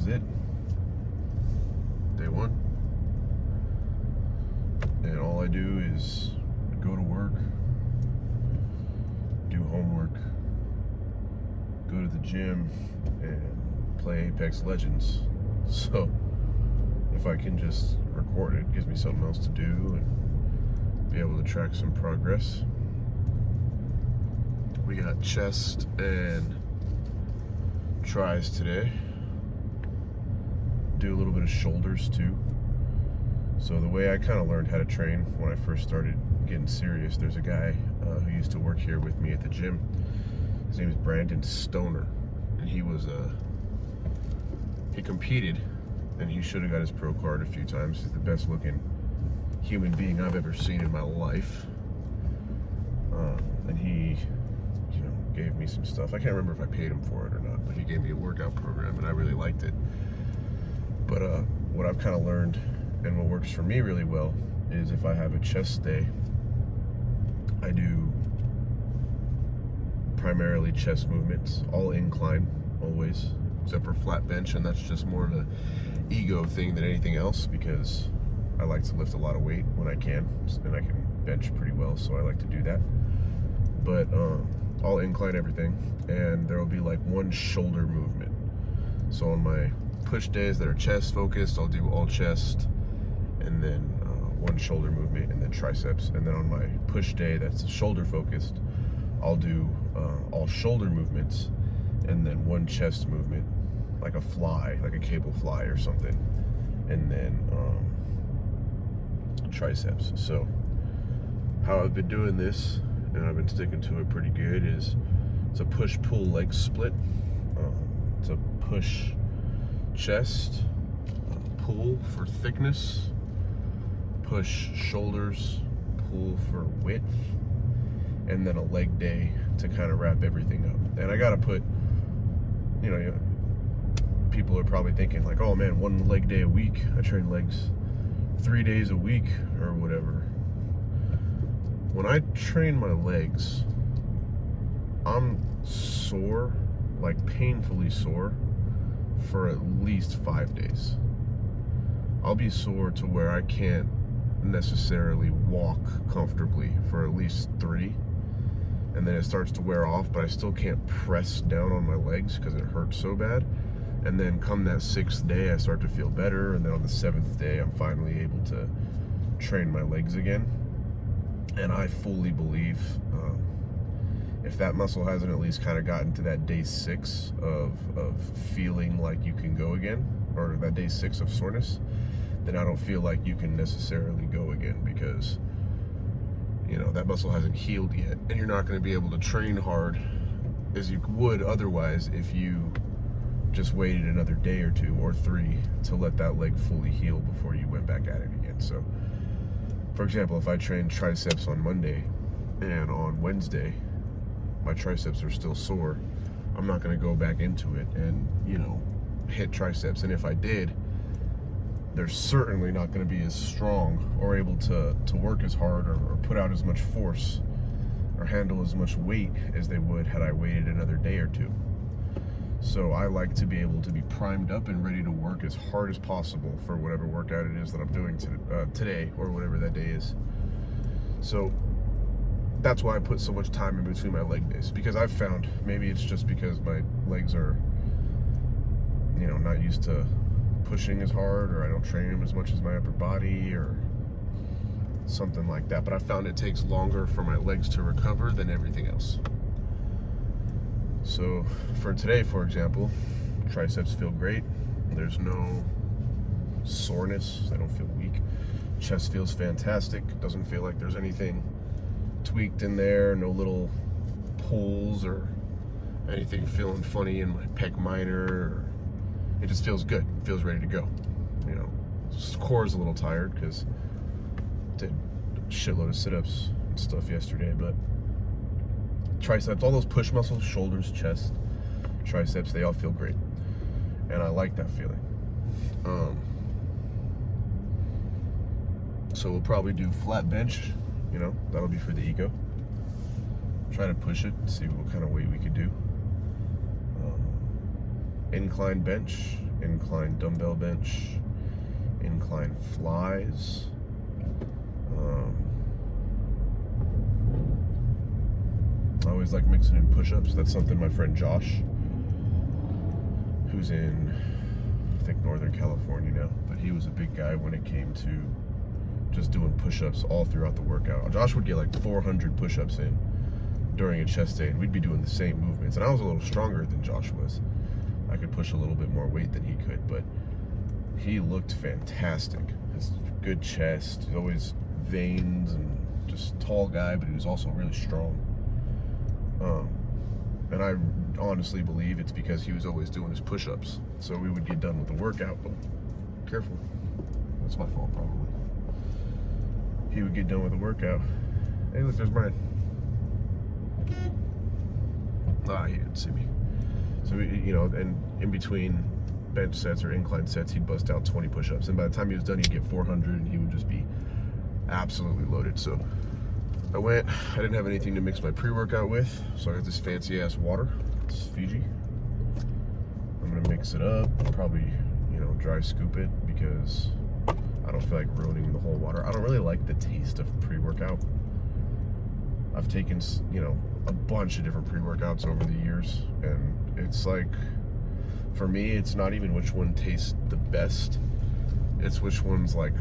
is it. Day one. And all I do is go to work, do homework, go to the gym, and play Apex Legends. So if I can just record it, it gives me something else to do and be able to track some progress. We got chest and tris today. Do a little bit of shoulders too. So the way I kind of learned how to train when I first started getting serious, there's a guy who used to work here with me at the gym. His name is Brandon Stoner, and he competed, and he should have got his pro card a few times. He's the best looking human being I've ever seen in my life. And he, gave me some stuff. I can't remember if I paid him for it or not, but he gave me a workout program, and I really liked it. But what I've kind of learned, and what works for me really well, is if I have a chest day, I do primarily chest movements, all incline, always, except for flat bench, and that's just more of an ego thing than anything else, because I like to lift a lot of weight when I can, and I can bench pretty well, so I like to do that. But I'll incline everything, and there will be like one shoulder movement. So on my push days that are chest focused, I'll do all chest, and then one shoulder movement, and then triceps. And then on my push day that's shoulder focused, I'll do all shoulder movements, and then one chest movement, like a fly, like a cable fly or something, and then triceps. So how I've been doing this, and I've been sticking to it pretty good, is it's a push-pull leg split. It's a push chest, pull for thickness, push shoulders, pull for width, and then a leg day to kind of wrap everything up. And I gotta put, people are probably thinking like, oh man, one leg day a week. I train legs 3 days a week or whatever. When I train my legs, I'm sore, like painfully sore, for at least 5 days. I'll be sore to where I can't necessarily walk comfortably for at least 3, and then it starts to wear off, but I still can't press down on my legs because it hurts so bad. And then come that 6th day, I start to feel better, and then on the 7th day, I'm finally able to train my legs again. And I fully believe if that muscle hasn't at least kind of gotten to that day 6 of feeling like you can go again, or that day 6 of soreness, then I don't feel like you can necessarily go again, because that muscle hasn't healed yet, and you're not going to be able to train hard as you would otherwise if you just waited another day or 2 or 3 to let that leg fully heal before you went back at it again. So for example, if I train triceps on Monday and on Wednesday my triceps are still sore, I'm not going to go back into it and hit triceps. And if I did, they're certainly not going to be as strong or able to work as hard or put out as much force or handle as much weight as they would had I waited another day or 2. So I like to be able to be primed up and ready to work as hard as possible for whatever workout it is that I'm doing today, or whatever that day is. So that's why I put so much time in between my leg days, because I've found, maybe it's just because my legs are not used to pushing as hard, or I don't train them as much as my upper body, or something like that, but I found it takes longer for my legs to recover than everything else. So for today, for example, triceps feel great. There's no soreness. I don't feel weak. Chest feels fantastic. Doesn't feel like there's anything tweaked in there. No little pulls or anything feeling funny in my pec minor. It just feels good. It feels ready to go. Core is a little tired because I did a shitload of sit-ups and stuff yesterday, but triceps, all those push muscles, shoulders, chest, triceps, they all feel great, and I like that feeling. So we'll probably do flat bench, that'll be for the ego. Try to push it, see what kind of weight we could do. Incline bench, incline dumbbell bench, incline flies. I always like mixing in push-ups. That's something my friend Josh, who's in, I think, Northern California now, but he was a big guy when it came to just doing push-ups all throughout the workout. Josh would get like 400 push-ups in during a chest day, and we'd be doing the same movements. And I was a little stronger than Josh was. I could push a little bit more weight than he could, but he looked fantastic. His good chest, he's always veins, and just tall guy, but he was also really strong. And I honestly believe it's because he was always doing his push-ups. So we would get done with the workout. Oh, careful. That's my fault, probably. He would get done with the workout. Hey, look, there's Brian. He didn't see me. So, and in between bench sets or incline sets, he'd bust out 20 push-ups. And by the time he was done, he'd get 400, and he would just be absolutely loaded. So I didn't have anything to mix my pre-workout with, so I got this fancy-ass water. It's Fiji. I'm gonna mix it up, probably, dry scoop it, because I don't feel like ruining the whole water. I don't really like the taste of pre-workout. I've taken, a bunch of different pre-workouts over the years, and it's like, for me, it's not even which one tastes the best, it's which one's like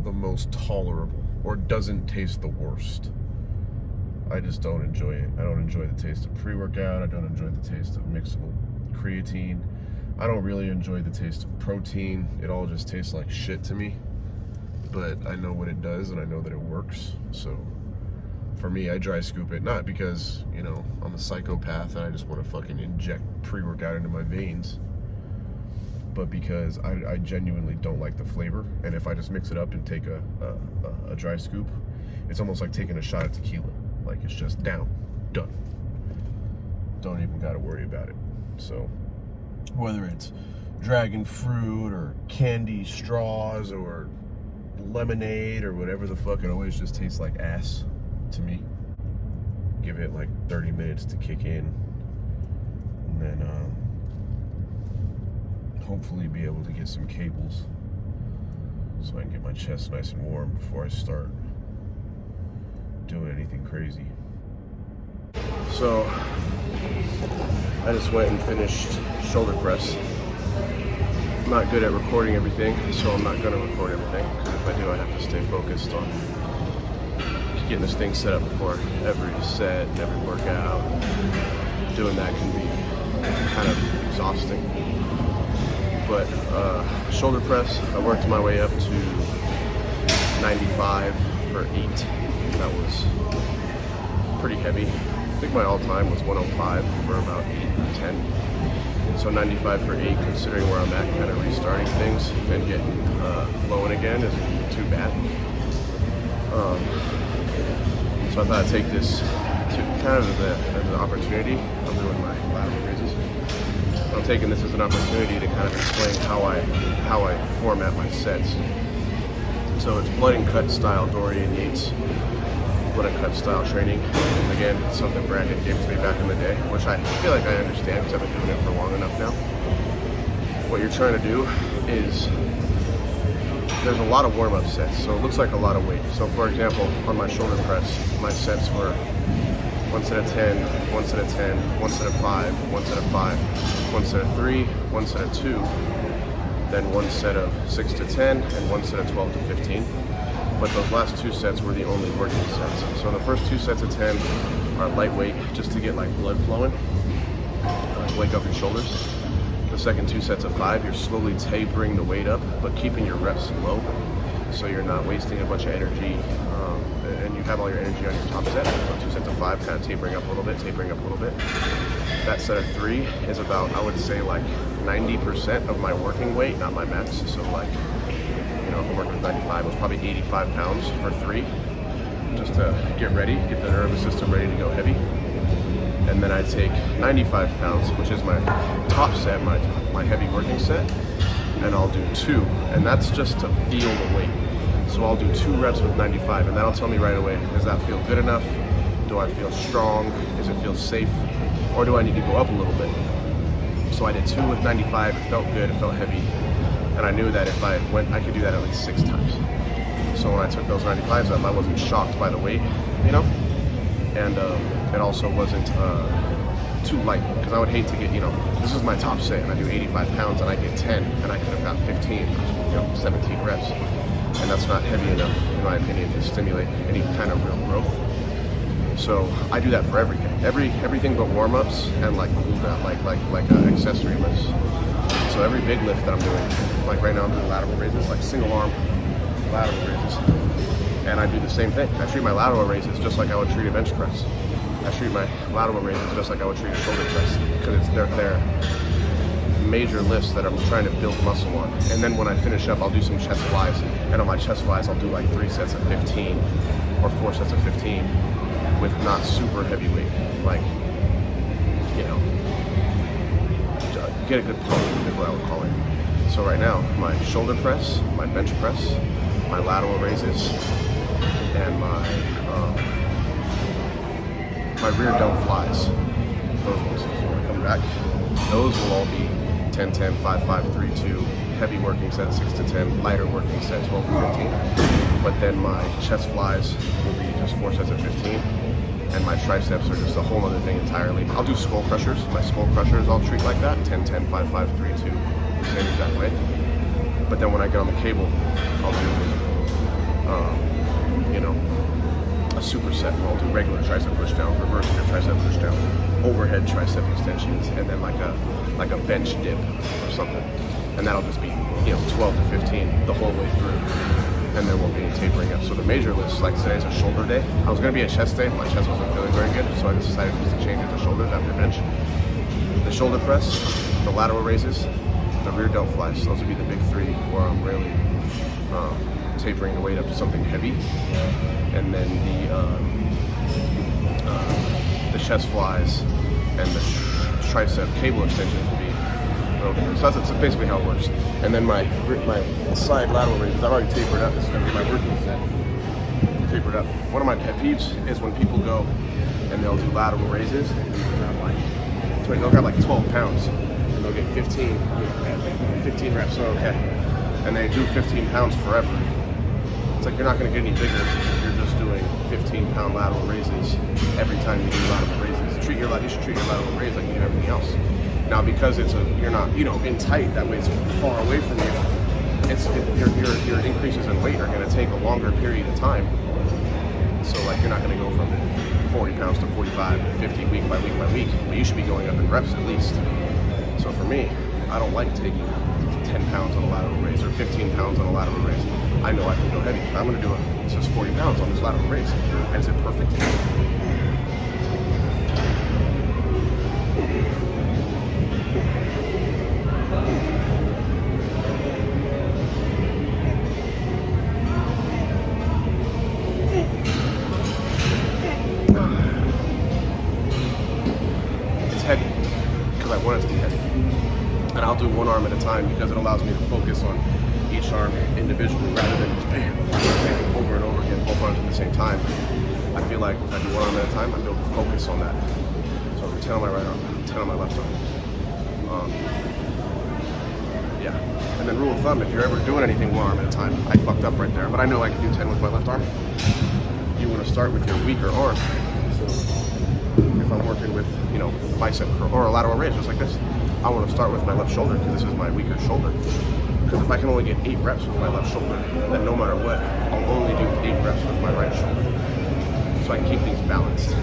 the most tolerable or doesn't taste the worst. I just don't enjoy it. I don't enjoy the taste of pre-workout. I don't enjoy the taste of mixable creatine. I don't really enjoy the taste of protein. It all just tastes like shit to me. But I know what it does, and I know that it works. So for me, I dry scoop it, not because, I'm a psychopath and I just want to fucking inject pre-workout into my veins, but because I genuinely don't like the flavor. And if I just mix it up and take a dry scoop, it's almost like taking a shot of tequila. Like, it's just down, done. Don't even got to worry about it. So whether it's dragon fruit or candy straws or lemonade or whatever the fuck, it always just tastes like ass to me. Give it like 30 minutes to kick in, and then hopefully be able to get some cables so I can get my chest nice and warm before I start doing anything crazy. So I just went and finished shoulder press. I'm not good at recording everything, so I'm not going to record everything, because if I do, I have to stay focused on getting this thing set up before every set and every workout. Doing that can be kind of exhausting. But shoulder press, I worked my way up to 95 for 8. That was pretty heavy. I think my all-time was 105 for about 8 or 10. So 95 for 8, considering where I'm at, kind of restarting things and getting flowing again, isn't too bad. So I thought I'd take this to kind of as an opportunity. I'm doing my lateral raises. I'm taking this as an opportunity to kind of explain how I format my sets. So it's blood and cut style, Dorian Yates blood and cut style training. Again, it's something Brandon gave to me back in the day, which I feel like I understand because I've been doing it for long enough now. What you're trying to do is, there's a lot of warm-up sets, so it looks like a lot of weight. So for example, on my shoulder press, my sets were 1 set of 10, 1 set of 10, 1 set of 5, 1 set of 5, 1 set of 3, 1 set of 2, then 1 set of 6 to 10, and 1 set of 12 to 15. But those last 2 sets were the only working sets. So the first 2 sets of 10 are lightweight, just to get like blood flowing, wake up your shoulders. The second 2 sets of 5, you're slowly tapering the weight up, but keeping your reps low, so you're not wasting a bunch of energy, and you have all your energy on your top set. So 2 sets of 5, kind of tapering up a little bit, tapering up a little bit. That set of 3 is about, I would say, like 90% of my working weight, not my max. So like, if I'm working with 95, it was probably 85 pounds for 3, just to get ready, get the nervous system ready to go heavy. And then I take 95 pounds, which is my top set, my heavy working set, and I'll do 2, and that's just to feel the weight. So I'll do 2 reps with 95, and that'll tell me right away, does that feel good enough? Do I feel strong? Does it feel safe? Or do I need to go up a little bit? So I did 2 with 95, it felt good, it felt heavy. And I knew that if I went, I could do that at least 6 times. So when I took those 95s up, I wasn't shocked by the weight, you know? And it also wasn't too light, because I would hate to get, this is my top set, and I do 85 pounds, and I get 10, and I could have got 15, 17 reps. And that's not heavy enough, in my opinion, to stimulate any kind of real growth. So I do that for everything but warm-ups and like accessory lifts. So every big lift that I'm doing, like right now I'm doing lateral raises, like single arm lateral raises. And I do the same thing. I treat my lateral raises just like I would treat a bench press. I treat my lateral raises just like I would treat a shoulder press, because they're major lifts that I'm trying to build muscle on. And then when I finish up, I'll do some chest flies. And on my chest flies, I'll do like 3 sets of 15 or 4 sets of 15 with not super heavy weight. Like, get a good pump is what I would call it. So right now, my shoulder press, my bench press, my lateral raises, and my rear delt flies. Those ones. So when I come back, those will all be 10, 10, 5, 5, 3, 2, heavy working set 6 to 10, lighter working set 12 to 15. But then my chest flies will be just 4 sets of 15. And my triceps are just a whole other thing entirely. I'll do skull crushers. My skull crushers I'll treat like that, 10, 10, 5, 5, 3, 2, same exact way. But then when I get on the cable, I'll do, a superset. I'll do regular tricep push down, reverse your tricep push down, overhead tricep extensions, and then like a bench dip or something. And that'll just be, 12 to 15 the whole way through. And there won't be any tapering up. So the major lifts, like today's a shoulder day. I was gonna be a chest day, but my chest wasn't feeling very good, so I decided just to change it to shoulders after bench. The shoulder press, the lateral raises, the rear delt flies. Those would be the big 3 where I'm really tapering the weight up to something heavy. And then the chest flies and the tricep cable extensions will be a little different. So that's basically how it works. And then my side lateral raises, I've already tapered up. This is going to be my working set. Tapered up. One of my pet peeves is when people go and they'll do lateral raises and they'll grab like 12 pounds and they'll get 15 reps, so okay. And they do 15 pounds forever. It's like you're not going to get any bigger if you're just doing 15-pound lateral raises every time you do lateral raises. You should treat your lateral raise like you do everything else. Now, because you're not, in tight, that way it's far away from you. Your increases in weight are going to take a longer period of time. So, like, you're not going to go from 40 pounds to 45 to 50 week by week by week, but you should be going up in reps at least. So for me, I don't like taking 10 pounds on a lateral raise or 15 pounds on a lateral raise. I know I can go heavy. I'm going to do it's just 40 pounds on this lateral raise. And it's perfect. It's heavy because I want it to be heavy. And I'll do one arm at a time because it allows me to focus on each arm individually rather than just bam, bam, over and over again, both arms at the same time. I feel like if I do one arm at a time, I'm able to focus on that. So I'll do 10 on my right arm, 10 on my left arm. Yeah. And then rule of thumb, if you're ever doing anything one arm at a time, I fucked up right there, but I know I can do 10 with my left arm. You want to start with your weaker arm. So if I'm working with, bicep curl or a lateral raise just like this, I want to start with my left shoulder because this is my weaker shoulder. Because if I can only get 8 reps with my left shoulder, then no matter what, I'll only do 8 reps with my right shoulder. So I can keep things balanced.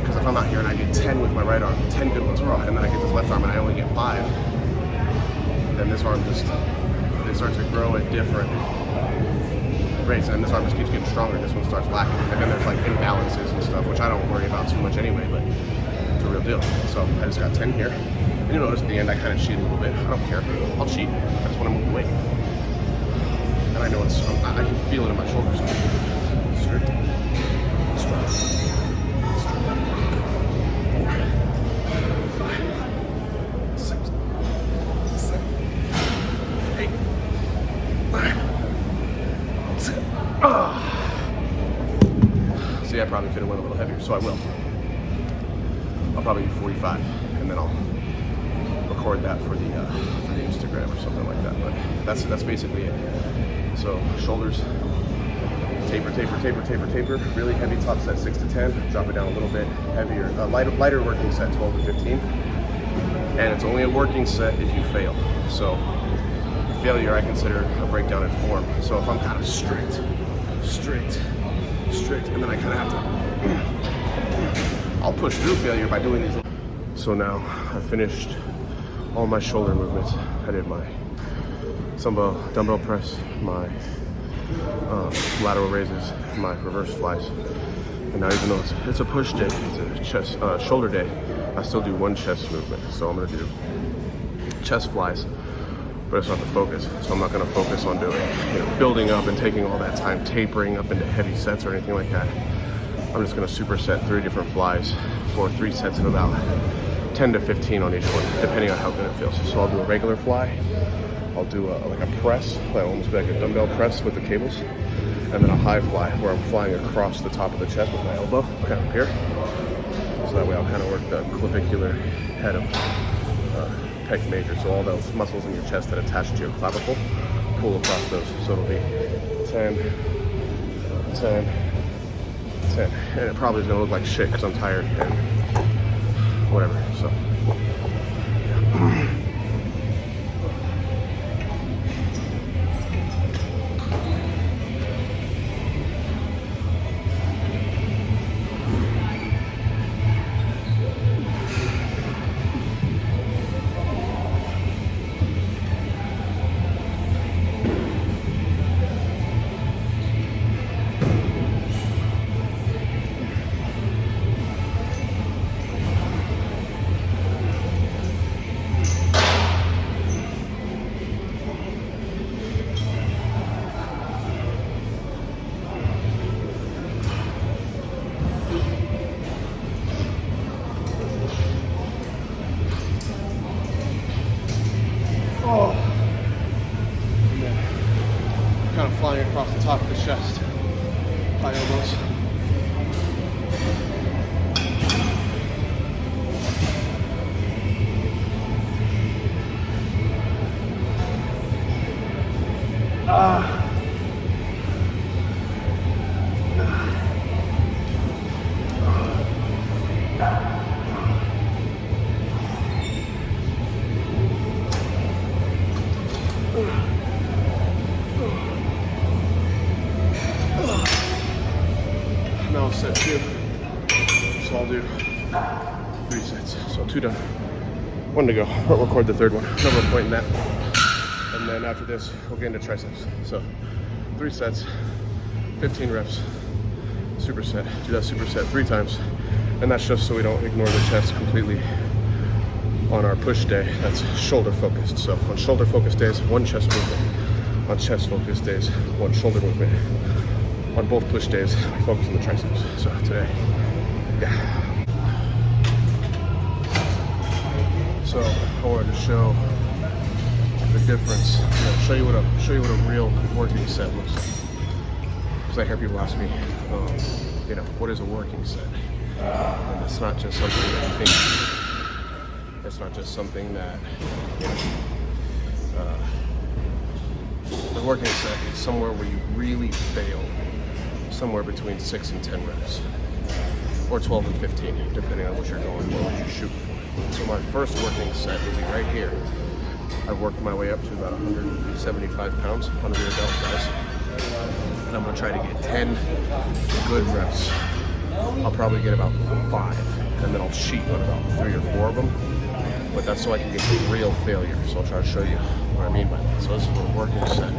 Because if I'm out here and I get 10 with my right arm, 10 good ones, and then I get this left arm and I only get 5, then this arm they start to grow at different rates, and this arm just keeps getting stronger, this one starts lacking. And then there's like imbalances and stuff, which I don't worry about too much anyway, but it's a real deal. So I just got 10 here. And you'll notice at the end I kind of cheat a little bit. I don't care. I'll cheat. I just want to move the weight. And I know I can feel it in my shoulders. Straight. Strong. 4, 5, 6, 7, 8, 9, 10. See, I probably could have went a little heavier, so I will. I'll probably do 45, and then I'll record record that for the Instagram or something like that. But that's basically it. So shoulders, taper, taper, taper, taper, taper. Really heavy top set 6 to 10. Drop it down a little bit heavier, lighter working set 12 to 15. And it's only a working set if you fail. So failure I consider a breakdown in form. So if I'm kind of strict, and then I kind of have to, I'll push through failure by doing these. So now I finished all my shoulder movements. I did my dumbbell press, my lateral raises, my reverse flies. And now even though it's a push day, it's a shoulder day, I still do one chest movement. So I'm gonna do chest flies, but it's not the focus. So I'm not gonna focus on doing, building up and taking all that time, tapering up into heavy sets or anything like that. I'm just gonna superset 3 different flies for 3 sets of about 10 to 15 on each one, depending on how good it feels. So I'll do a regular fly, I'll do like a press, like almost like a dumbbell press with the cables, and then a high fly where I'm flying across the top of the chest with my elbow, kind of up here. So that way I'll kind of work the clavicular head of pec major. So all those muscles in your chest that attach to your clavicle, pull across those. So it'll be 10, 10, 10. And it probably is gonna look like shit because I'm tired and whatever, so. Oh, and then kind of flying across the top of the chest, high elbows. Now set 2, so I'll do 3 sets. So 2 done, 1 to go. I'll record the 3rd one, no more point in that. And then after this, we'll get into triceps. So 3 sets, 15 reps, superset. Do that superset 3 times. And that's just so we don't ignore the chest completely on our push day. That's shoulder focused. So on shoulder focused days, 1 chest movement. On chest focused days, 1 shoulder movement. On both push days, we focus on the triceps. So today, yeah. So I wanted to show the difference. Show you what a real working set looks like. Because I hear people ask me, what is a working set? And it's not just something that you think. It's not just something that the working set is somewhere where you really fail. Somewhere between 6 and 10 reps, or 12 and 15, depending on what you're going for, what you're shooting for. So my first working set will be right here. I've worked my way up to about 175 pounds on the rear delt size, and I'm gonna try to get 10 good reps. I'll probably get about 5, and then I'll cheat on about 3 or 4 of them. But that's so I can get to real failure. So I'll try to show you what I mean by that. So this is a working set.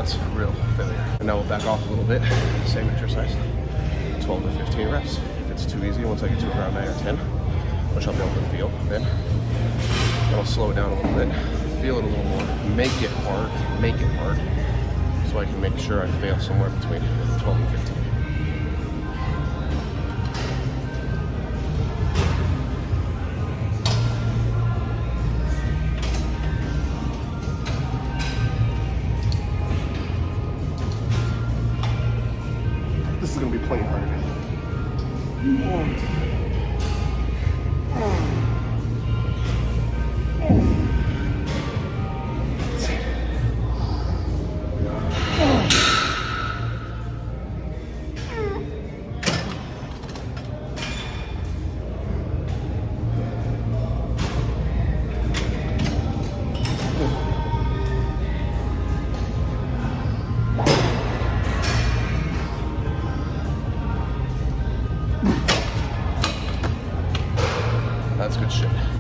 that's real failure. And now we'll back off a little bit. Same exercise, 12 to 15 reps. If it's too easy, once I get to around 9 or 10, which I'll be able to feel then I'll slow it down a little bit, feel it a little more, make it hard, so I can make sure I fail somewhere between 12 and 15. This is going to be plenty hard. That's good shit.